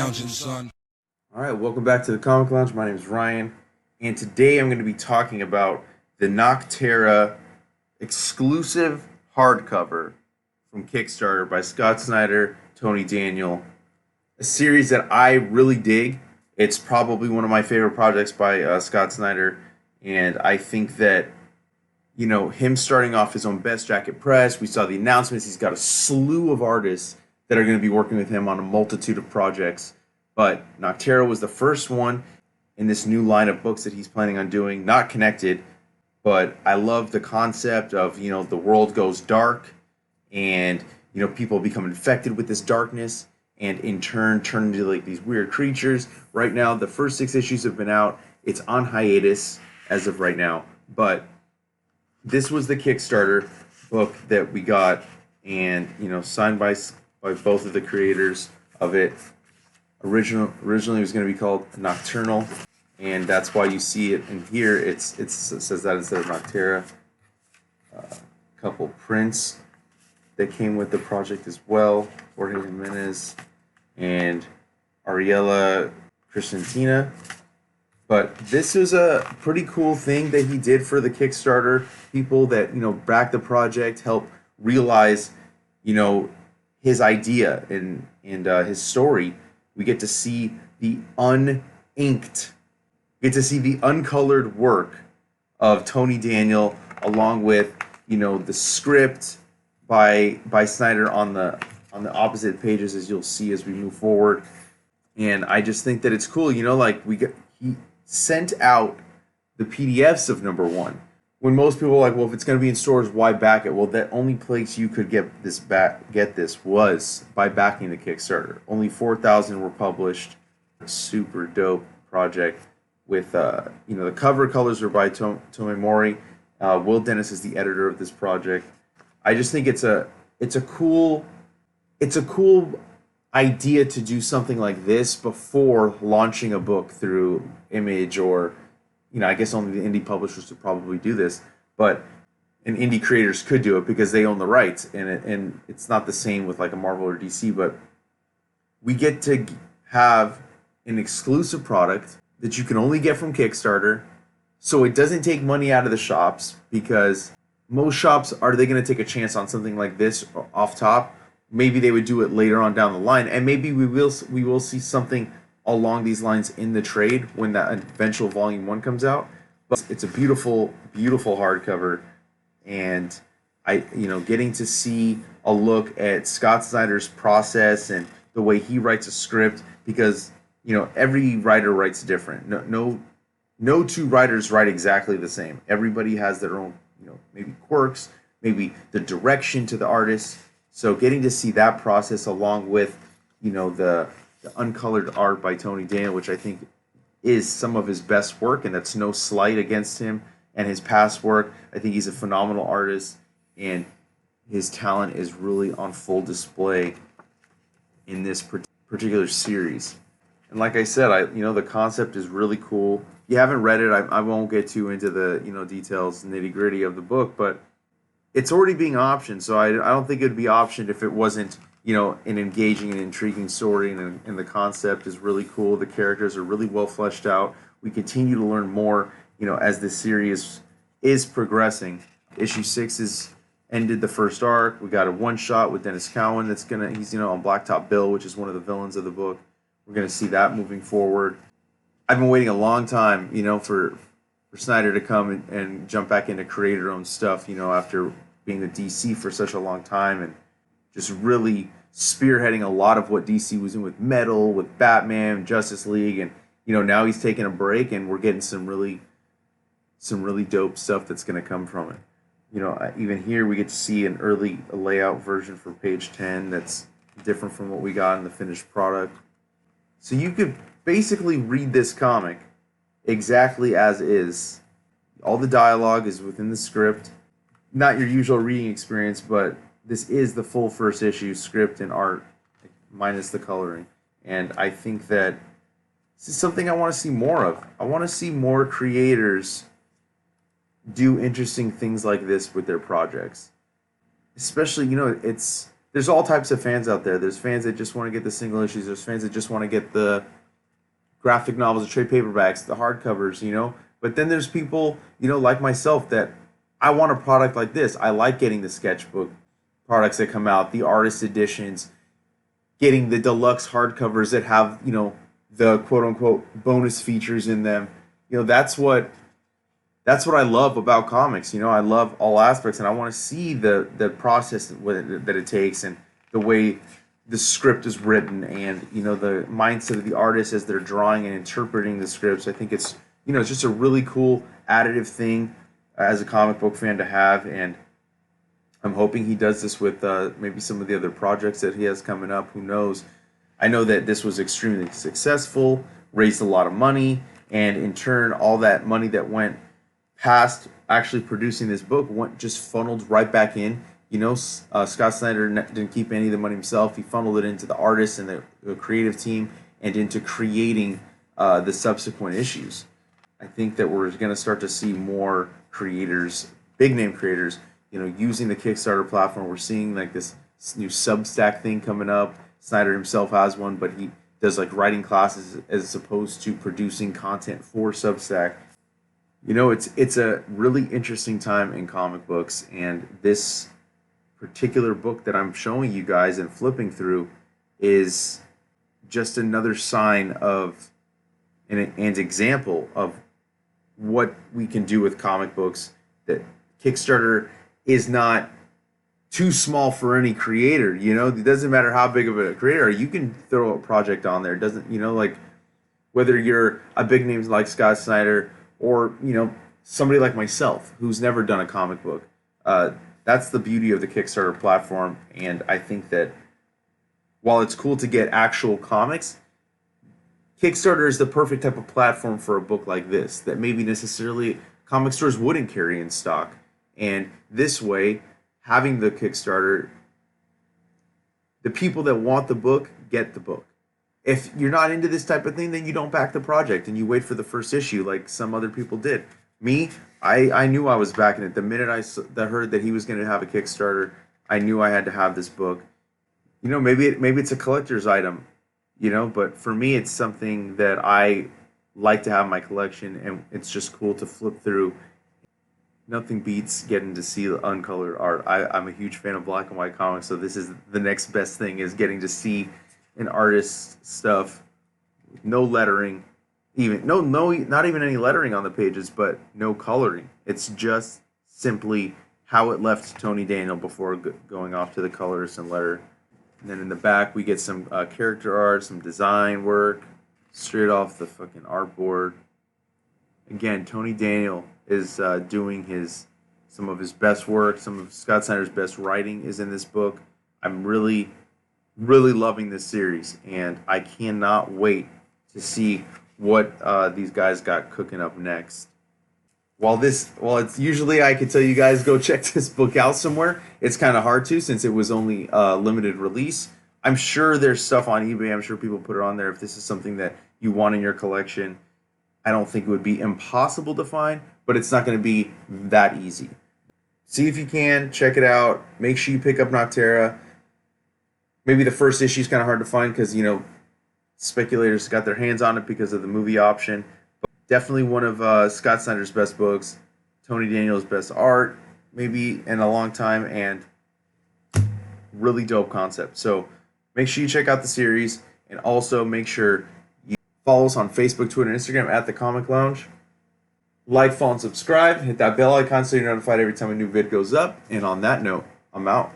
lounging, son. All right, welcome back to the Comic Lounge. My name is Ryan, and today I'm going to be talking about the Nocterra exclusive hardcover from Kickstarter by Snyder Tony Daniel. A series that I really dig. It's probably one of my favorite projects by Scott Snyder, and I think that him starting off his own Best Jacket Press. We saw the announcements. He's got a slew of artists that are going to be working with him on a multitude of projects. But Nocterra was the first one in this new line of books that he's planning on doing. Not connected, but I love the concept of, the world goes dark and, people become infected with this darkness and in turn turn into like these weird creatures. Right now, the first 6 issues have been out. It's on hiatus as of right now. But this was the Kickstarter book that we got and, signed by both of the creators of it. Originally it was going to be called Nocturnal, and that's why you see it in here. It says that instead of Nocterra. A couple prints that came with the project as well. Jorge Jimenez and Ariella Cristantina. But this is a pretty cool thing that he did for the Kickstarter. People that, back the project, help realize, his idea and his story. We get to see the uninked, the uncolored work of Tony Daniel, along with the script by Snyder on the opposite pages, as you'll see as we move forward. And I just think that it's cool. He sent out the PDFs of #1. When most people are like, well, if it's going to be in stores, why back it? Well, the only place you could get this was by backing the Kickstarter. Only 4,000 were published. Super dope project with the cover colors are by Tomemori. Will Dennis is the editor of this project. I just think it's a cool idea to do something like this before launching a book through Image or I guess only the indie publishers would probably do this, and indie creators could do it because they own the rights, and it's not the same with like a Marvel or DC, but we get to have an exclusive product that you can only get from Kickstarter, so it doesn't take money out of the shops, because most shops, are they going to take a chance on something like this off top? Maybe they would do it later on down the line, and maybe we will see something along these lines in the trade when that eventual volume 1 comes out. But it's a beautiful, beautiful hardcover, and getting to see a look at Scott Snyder's process and the way he writes a script, because every writer writes different. No two writers write exactly the same. Everybody has their own maybe quirks, maybe the direction to the artist. So getting to see that process along with the uncolored art by Tony Daniel, which I think is some of his best work, and that's no slight against him and his past work. I think he's a phenomenal artist, and his talent is really on full display in this particular series. And like I said, the concept is really cool. If you haven't read it, I won't get too into the details, nitty gritty of the book, but it's already being optioned, so I don't think it'd be optioned if it wasn't an engaging and intriguing story, and the concept is really cool. The characters are really well fleshed out. We continue to learn more, as this series is progressing. Issue 6 is ended the first arc. We got a one-shot with Dennis Cowan he's on Blacktop Bill, which is one of the villains of the book. We're gonna see that moving forward. I've been waiting a long time, for Snyder to come and jump back into creator-owned stuff, after being the DC for such a long time, and just really spearheading a lot of what DC was doing with Metal, with Batman, Justice League, and now he's taking a break, and we're getting some really dope stuff that's going to come from it. Even here we get to see an early layout version for page 10 that's different from what we got in the finished product. So you could basically read this comic exactly as is. All the dialogue is within the script. Not your usual reading experience, but this is the full first issue, script and art, minus the coloring. And I think that this is something I want to see more of. I want to see more creators do interesting things like this with their projects. Especially, it's there's all types of fans out there. There's fans that just want to get the single issues. There's fans that just want to get the graphic novels, the trade paperbacks, the hardcovers, you know. But then there's people, you know, like myself that I want a product like this. I like getting the sketchbook products that come out, the artist editions, getting the deluxe hardcovers that have, you know, the quote unquote bonus features in them. You know, that's what I love about comics. You know, I love all aspects, and I want to see the process that it takes, and the way the script is written, and, you know, the mindset of the artist as they're drawing and interpreting the scripts. I think it's, you know, it's just a really cool additive thing as a comic book fan to have, and I'm hoping he does this with maybe some of the other projects that he has coming up. Who knows? I know that this was extremely successful, raised a lot of money, and in turn, all that money that went past actually producing this book just funneled right back in. You know, Scott Snyder didn't keep any of the money himself. He funneled it into the artists and the creative team, and into creating the subsequent issues. I think that we're going to start to see more creators, big name creators, you know, using the Kickstarter platform. We're seeing like this new Substack thing coming up. Snyder himself has one, but he does like writing classes as opposed to producing content for Substack. You know, it's a really interesting time in comic books, and this particular book that I'm showing you guys and flipping through is just another sign of an example of what we can do with comic books. That Kickstarter is not too small for any creator. You know, it doesn't matter how big of a creator, you can throw a project on there. It doesn't, you know, like whether you're a big name like Scott Snyder or, you know, somebody like myself who's never done a comic book. That's the beauty of the Kickstarter platform, and I think that while it's cool to get actual comics, Kickstarter is the perfect type of platform for a book like this that maybe necessarily comic stores wouldn't carry in stock. And this way, having the Kickstarter, the people that want the book get the book. If you're not into this type of thing, then you don't back the project and you wait for the first issue like some other people did. Me, I knew I was backing it. The minute I heard that he was going to have a Kickstarter, I knew I had to have this book. You know, maybe it's a collector's item, you know, but for me, it's something that I like to have in my collection, and it's just cool to flip through. Nothing beats getting to see the uncolored art. I'm a huge fan of black and white comics, so this is the next best thing, is getting to see an artist's stuff, no lettering, not even any lettering on the pages, but no coloring. It's just simply how it left Tony Daniel before going off to the colorist and letter. And then in the back, we get some character art, some design work, straight off the fucking artboard. Again, Tony Daniel is doing some of his best work. Some of Scott Snyder's best writing is in this book. I'm really, really loving this series, and I cannot wait to see what these guys got cooking up next. While it's usually I could tell you guys go check this book out somewhere, it's kind of hard to, since it was only limited release. I'm sure there's stuff on eBay. I'm sure people put it on there. If this is something that you want in your collection, I don't think it would be impossible to find, but it's not going to be that easy. See if you can, check it out. Make sure you pick up Nocterra. Maybe the first issue is kind of hard to find because, you know, speculators got their hands on it because of the movie option. But definitely one of Scott Snyder's best books, Tony Daniel's best art, maybe in a long time, and really dope concept. So make sure you check out the series, and also make sure you follow us on Facebook, Twitter, and Instagram at The Comic Lounge. Like, follow, and subscribe. Hit that bell icon so you're notified every time a new vid goes up. And on that note, I'm out.